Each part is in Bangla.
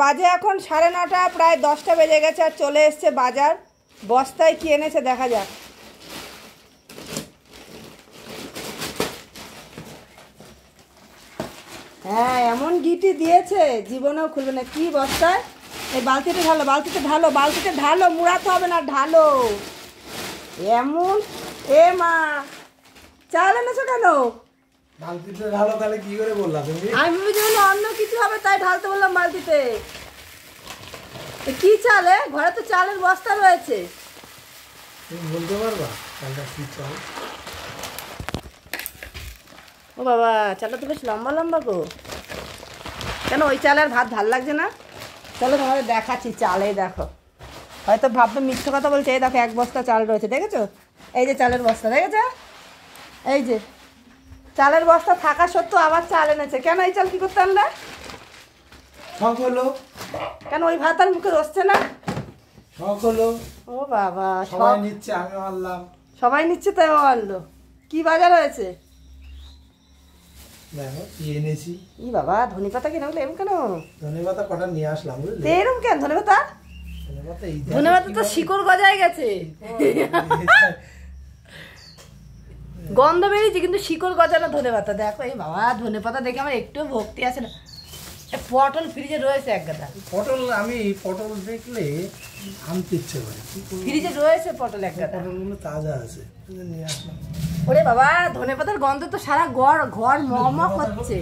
বাজে এখন 9:30, প্রায় 10টা বেজে গেছে আর চলে এসছে বাজার। বস্তায় কি এনেছে দেখা যাক। হ্যাঁ, এমন গিটি দিয়েছে জীবনেও খুলবে না। কি বস্তায়? এই বালতিতে ঢালো, বালতিতে ঢালো, বালতিতে ঢালো, মুড়াতে হবে না, ঢালো। এমন এ মা, চাল এনেছো কেন? বালতিতে ঢালো, তাহলে কি করে বললা তুমি? আমি ভেবেছিলাম অন্য কিছু হবে তাই ঢালতে বললাম বালতিতে। কি চালে? ঘরে তো চালের বস্তা রয়েছে। তুমি বলতে পারবা চালটা কি চাল? ও বাবা, চালটা তো বেশ লম্বা লম্বা গো। কেন ওই চালের ভাত ভাল লাগছে না? চলো তোমাদের দেখাচ্ছি চালে। দেখো, হয়তো ভাববে মিথ্যে কথা বলছে। এই দেখো, 1 বস্তা চাল রয়েছে, দেখেছো? এই যে চালের বস্তা, দেখেছো? এই যে চালের বস্তা থাকা সত্ত্বেও আবার চাল এনেছে। কেন এই চাল কি করতে আনলে? শখ হলো। কেন ওই ভাত আর মুখে রসছে না? শখ হলো। ও বাবা, সবাই নিচ্ছে, আমিও আনলাম। সবাই নিচ্ছে তাই আনলো। কি বাজার হয়েছে? দেখো কি এনেছি। ই বাবা, ধনেপাতা কিনে বলে এরকম কেন? ধনেপাতা কটা নিয়ে আসলাম, বুঝলে? এরকম কেন ধনেপাতা? ধনেপাতা তো শিকড় গজায় গেছে। গন্ধ বেরিয়েছে কিন্তু শিকড় গজানো ধনেপাতা। দেখো এই বাবা, ধনেপাতা দেখে আমার একটু ভক্তি আছে না। পটল ফ্রিজে রয়েছে এক গাদা। পটল, আমি পটল দেখলে আনতে ইচ্ছে করে। ফ্রিজে রয়েছে পটল এক গাদা। পটলগুলো তাজা আছে, নিয়ে আসলাম। ওরে বাবা, ধনেপাতার গন্ধ তো সারা ঘর মমক হচ্ছে।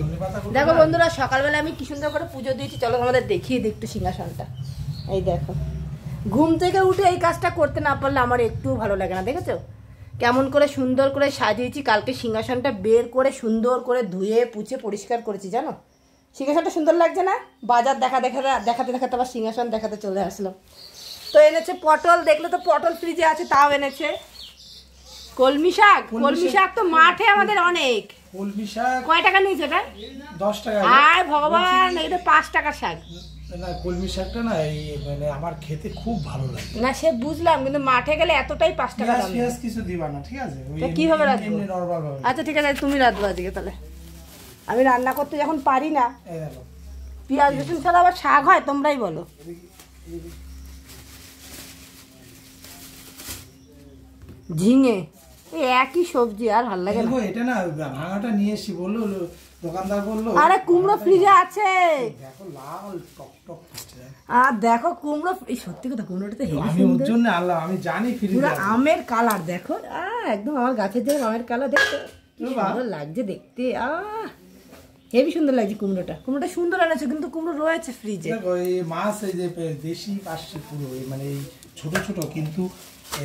দেখো বন্ধুরা, সকালবেলা আমি কি সুন্দর করে পুজো দিয়েছি। চলো আমাদের দেখিয়ে দিই একটু সিংহাসনটা। এই দেখো, ঘুম থেকে উঠে এই কাজটা করতে না পারলে আমার একটুও ভালো লাগে না। দেখেছো কেমন করে সুন্দর করে সাজিয়েছি? কালকে সিংহাসনটা বের করে সুন্দর করে ধুয়ে পুছে পরিষ্কার করেছি, জানো? সিংহাসনটা সুন্দর লাগছে না? বাজার দেখাতে আবার সিংহাসন দেখাতে চলে আসলাম। তো এনেছে পটল, দেখলে তো পটল ফ্রিজে আছে, তাও এনেছে। কলমি শাক তো মাঠে আমাদের অনেক। কলমি শাক কয় টাকা নিয়েছে এটা? 10 টাকা। আর ভগবান, এটা 5 টাকার শাক। না, কলমি শাকটা না মানে আমার খেতে খুব ভালো লাগে। না সে বুঝলাম, কিন্তু মাঠে গেলে এতটাই 5 টাকা দাম। পেঁয়াজ কিছু দিবা না, ঠিক আছে? কিভাবে রাখবো? এমনি নরমাল ভাবে। আচ্ছা ঠিক আছে, তুমি রাঁধবো আজকে তাহলে। আমি রান্না করতে যখন পারি না, এই দেখো, পেঁয়াজ রসুন ছাড়া আবার শাক হয়? তোমরাই বলো। ঝিঙে, এই একই সবজি, আর ভালো লাগে না। এটা না ভাঙাটা নিয়ে এসেছি, বললো দোকানদার বললো। আরে কুমড়ো ফ্রিজে আছে, দেখো লাল টক টক করছে। আর দেখো কুমড়ো, এই সত্যি কথা কুমড়োটা তো হেভি আমি ওর সুন্দর। জন্য আনলাম, আমি জানি ফ্রিজে পুরো আছে। আমের কালার দেখো, একদম আমার গাছের যে আমের কালার, দেখতে ভালো লাগছে দেখতে। হেভি সুন্দর লাগছে কুমড়োটা। কুমড়োটা সুন্দর এনেছে, কিন্তু কুমড়ো রয়েছে ফ্রিজে। দেখো এই মাছ, এই যে দেশি পার্শি, পুরো মানে এই ছোট ছোট, কিন্তু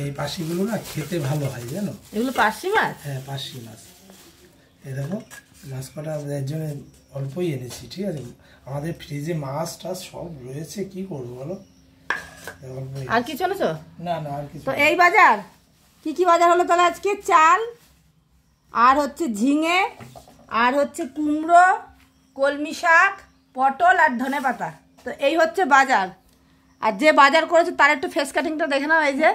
এই পার্শিগুলো না খেতে ভালো হয়, জানো? এগুলো পার্শি মাছ? হ্যাঁ, পার্শি মাছ। এই দেখো মাছ কটা এর জন্য অল্পই এনেছি, ঠিক আছে? আমাদের ফ্রিজে মাছ টাছ সব রয়েছে, কি করবো বলো? আর কিছু এনেছো? না না, আর কিছু। তো এই বাজার কি বাজার হলো তাহলে আজকে? চাল, আর হচ্ছে ঝিঙে, আর হচ্ছে কুমড়ো, কলমি শাক, পটল আর ধনেপাতা। তো এই হচ্ছে বাজার। আর যে বাজার করেছে তার একটু ফেস কাটিংটা দেখে নাও, এই যে।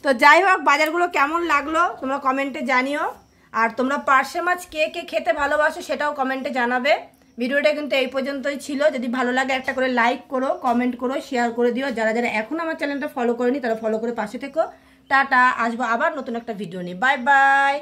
তো যাই হোক, বাজারগুলো কেমন লাগলো তোমরা কমেন্টে জানিও। আর তোমরা পার্শে মাছ কে কে খেতে ভালোবাসো সেটাও কমেন্টে জানাবে। ভিডিওটা কিন্তু এই পর্যন্তই ছিল। যদি ভালো লাগে একটা করে লাইক করো, কমেন্ট করো, শেয়ার করে দিও। যারা যারা এখন আমার চ্যানেলটা ফলো করেনি তারা ফলো করে পাশে থেকো। টাটা, আসবো আবার নতুন একটা ভিডিও নিয়ে। Bye bye.